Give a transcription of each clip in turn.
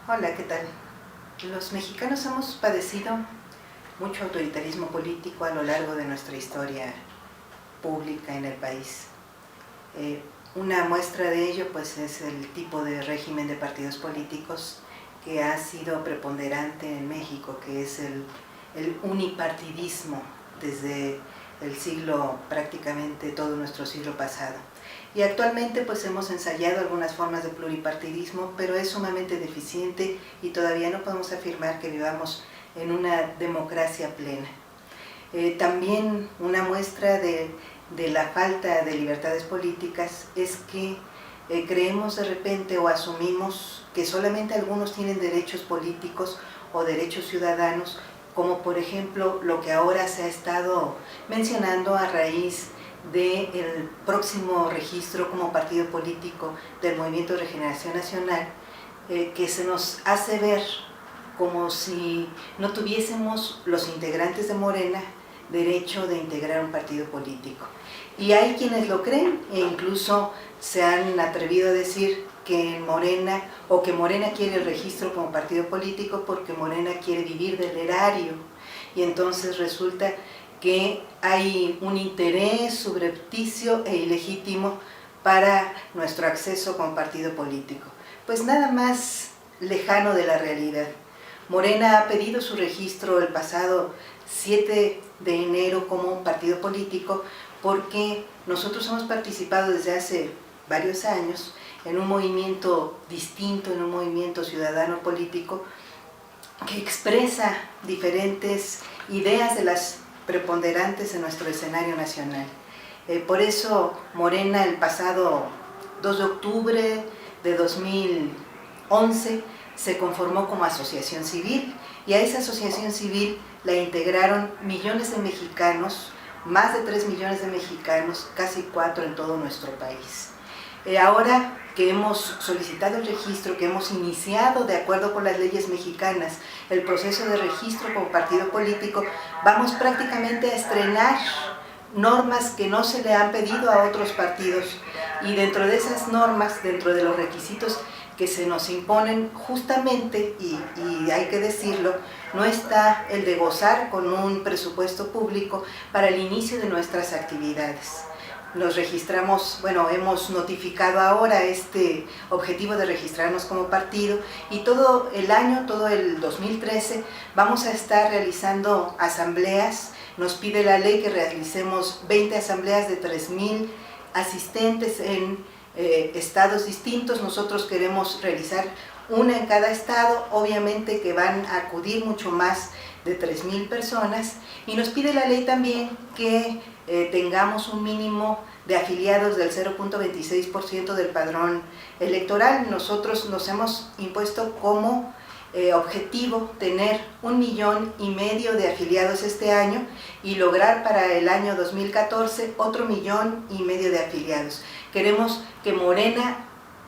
Hola, ¿qué tal? Los mexicanos hemos padecido mucho autoritarismo político a lo largo de nuestra historia pública en el país. Una muestra de ello pues, es el tipo de régimen de partidos políticos que ha sido preponderante en México, que es el unipartidismo desde el siglo, prácticamente todo nuestro siglo pasado. Y actualmente pues hemos ensayado algunas formas de pluripartidismo, pero es sumamente deficiente y todavía no podemos afirmar que vivamos en una democracia plena. También una muestra de la falta de libertades políticas es que creemos de repente o asumimos que solamente algunos tienen derechos políticos o derechos ciudadanos, como por ejemplo lo que ahora se ha estado mencionando a raíz del próximo registro como partido político del Movimiento de Regeneración Nacional, que se nos hace ver como si no tuviésemos los integrantes de Morena derecho de integrar un partido político. Y hay quienes lo creen e incluso se han atrevido a decir que en Morena, o que Morena quiere el registro como partido político porque Morena quiere vivir del erario, y entonces resulta que hay un interés subrepticio e ilegítimo para nuestro acceso como partido político. Pues nada más lejano de la realidad. Morena ha pedido su registro el pasado 7 de enero como un partido político porque nosotros hemos participado desde hace varios años en un movimiento distinto, en un movimiento ciudadano político que expresa diferentes ideas de las preponderantes en nuestro escenario nacional. Por eso Morena el pasado 2 de octubre de 2011 se conformó como asociación civil, y a esa asociación civil la integraron millones de mexicanos, más de 3 millones de mexicanos, casi 4 en todo nuestro país. Ahora que hemos solicitado el registro, que hemos iniciado de acuerdo con las leyes mexicanas el proceso de registro como partido político, vamos prácticamente a estrenar normas que no se le han pedido a otros partidos, y dentro de esas normas, dentro de los requisitos que se nos imponen justamente, y hay que decirlo, no está el de gozar con un presupuesto público para el inicio de nuestras actividades. Nos registramos, hemos notificado ahora este objetivo de registrarnos como partido, y todo el año, todo el 2013, vamos a estar realizando asambleas. Nos pide la ley que realicemos 20 asambleas de 3,000 asistentes en estados distintos. Nosotros queremos realizar una en cada estado, obviamente que van a acudir mucho más de 3,000 personas, y nos pide la ley también que tengamos un mínimo de afiliados del 0.26% del padrón electoral. Nosotros nos hemos impuesto como objetivo tener 1,5 millones de afiliados este año y lograr para el año 2014 otro 1,5 millones de afiliados. Queremos que Morena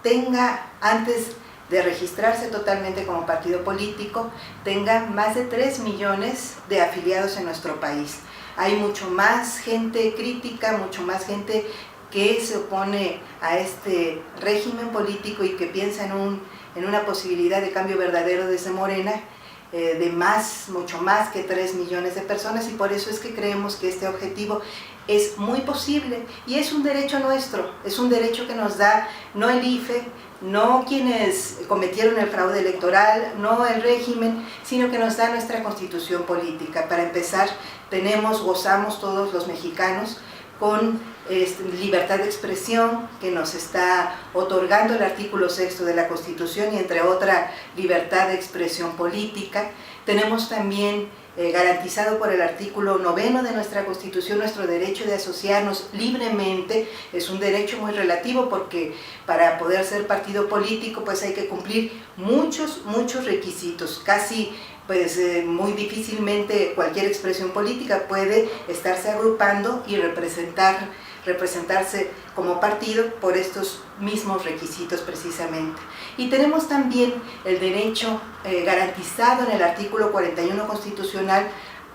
tenga, antes de registrarse totalmente como partido político, tenga más de 3 millones de afiliados en nuestro país. Hay mucho más gente crítica, mucho más gente que se opone a este régimen político y que piensa en una posibilidad de cambio verdadero desde Morena, de mucho más que 3 millones de personas, y por eso es que creemos que este objetivo es muy posible y es un derecho nuestro, es un derecho que nos da no el IFE, no quienes cometieron el fraude electoral, no el régimen, sino que nos da nuestra constitución política. Para empezar, gozamos todos los mexicanos con libertad de expresión que nos está otorgando el artículo 6 de la Constitución, y entre otra libertad de expresión política. Tenemos también garantizado por el artículo 9 de nuestra Constitución nuestro derecho de asociarnos libremente. Es un derecho muy relativo porque para poder ser partido político pues hay que cumplir muchos requisitos. Casi muy difícilmente cualquier expresión política puede estarse agrupando y representarse como partido por estos mismos requisitos precisamente. Y tenemos también el derecho garantizado en el artículo 41 constitucional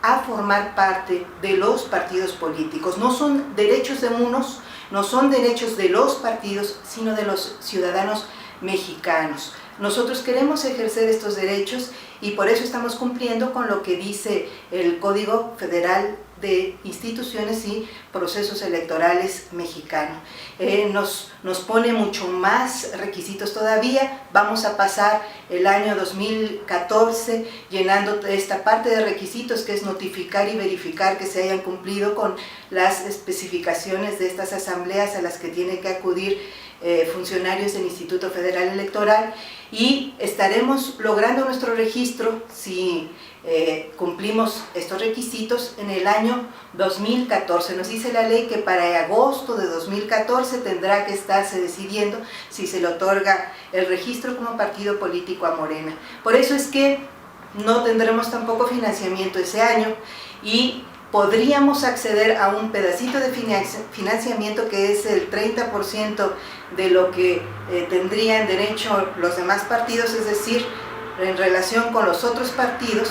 a formar parte de los partidos políticos. No son derechos de unos, no son derechos de los partidos, sino de los ciudadanos mexicanos. nosotros queremos ejercer estos derechos y por eso estamos cumpliendo con lo que dice el Código Federal de Instituciones y Procesos Electorales mexicano. Nos pone mucho más requisitos todavía. Vamos a pasar el año 2014 llenando esta parte de requisitos, que es notificar y verificar que se hayan cumplido con las especificaciones de estas asambleas a las que tienen que acudir funcionarios del Instituto Federal Electoral, y estaremos logrando nuestro registro si cumplimos estos requisitos en el año 2014. Nos dice la ley que para agosto de 2014 tendrá que estarse decidiendo si se le otorga el registro como partido político a Morena. Por eso es que no tendremos tampoco financiamiento ese año y podríamos acceder a un pedacito de financiamiento que es el 30% de lo que tendrían derecho los demás partidos, es decir, en relación con los otros partidos,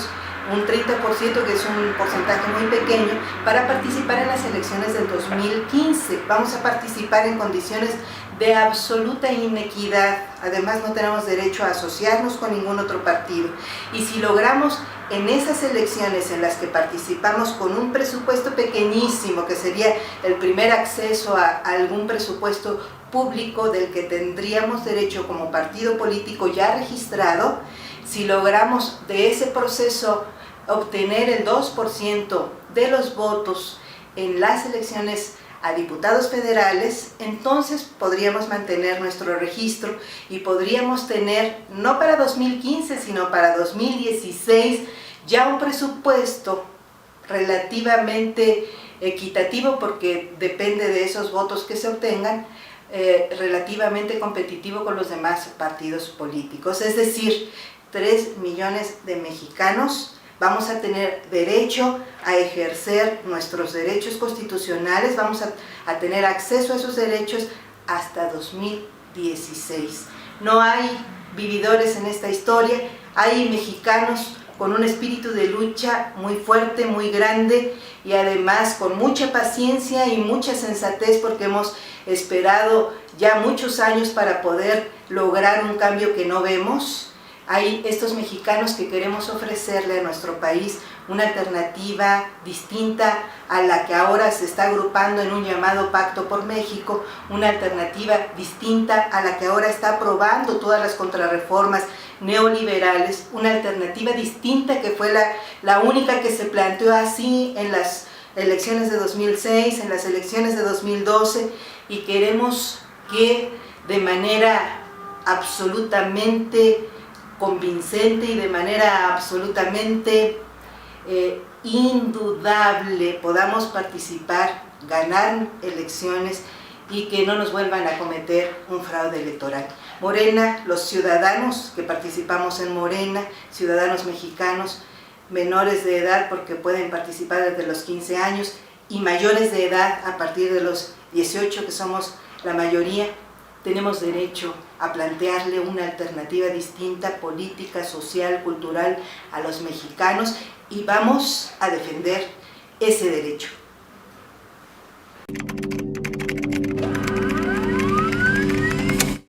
un 30%, que es un porcentaje muy pequeño, para participar en las elecciones del 2015. Vamos a participar en condiciones de absoluta inequidad. Además, no tenemos derecho a asociarnos con ningún otro partido. Y si logramos en esas elecciones en las que participamos con un presupuesto pequeñísimo, que sería el primer acceso a algún presupuesto público del que tendríamos derecho como partido político ya registrado, si logramos de ese proceso obtener el 2% de los votos en las elecciones a diputados federales, entonces podríamos mantener nuestro registro y podríamos tener, no para 2015, sino para 2016, ya un presupuesto relativamente equitativo, porque depende de esos votos que se obtengan, relativamente competitivo con los demás partidos políticos. Es decir, 3 millones de mexicanos vamos a tener derecho a ejercer nuestros derechos constitucionales, vamos a tener acceso a esos derechos hasta 2016. No hay vividores en esta historia, hay mexicanos con un espíritu de lucha muy fuerte, muy grande, y además con mucha paciencia y mucha sensatez, porque hemos esperado ya muchos años para poder lograr un cambio que no vemos. Hay estos mexicanos que queremos ofrecerle a nuestro país una alternativa distinta a la que ahora se está agrupando en un llamado Pacto por México, una alternativa distinta a la que ahora está aprobando todas las contrarreformas neoliberales, una alternativa distinta que fue la única que se planteó así en las elecciones de 2006, en las elecciones de 2012, y queremos que de manera absolutamente convincente y de manera absolutamente indudable podamos participar, ganar elecciones y que no nos vuelvan a cometer un fraude electoral. Morena, los ciudadanos que participamos en Morena, ciudadanos mexicanos, menores de edad porque pueden participar desde los 15 años y mayores de edad a partir de los 18, que somos la mayoría, tenemos derecho a plantearle una alternativa distinta, política, social, cultural, a los mexicanos, y vamos a defender ese derecho.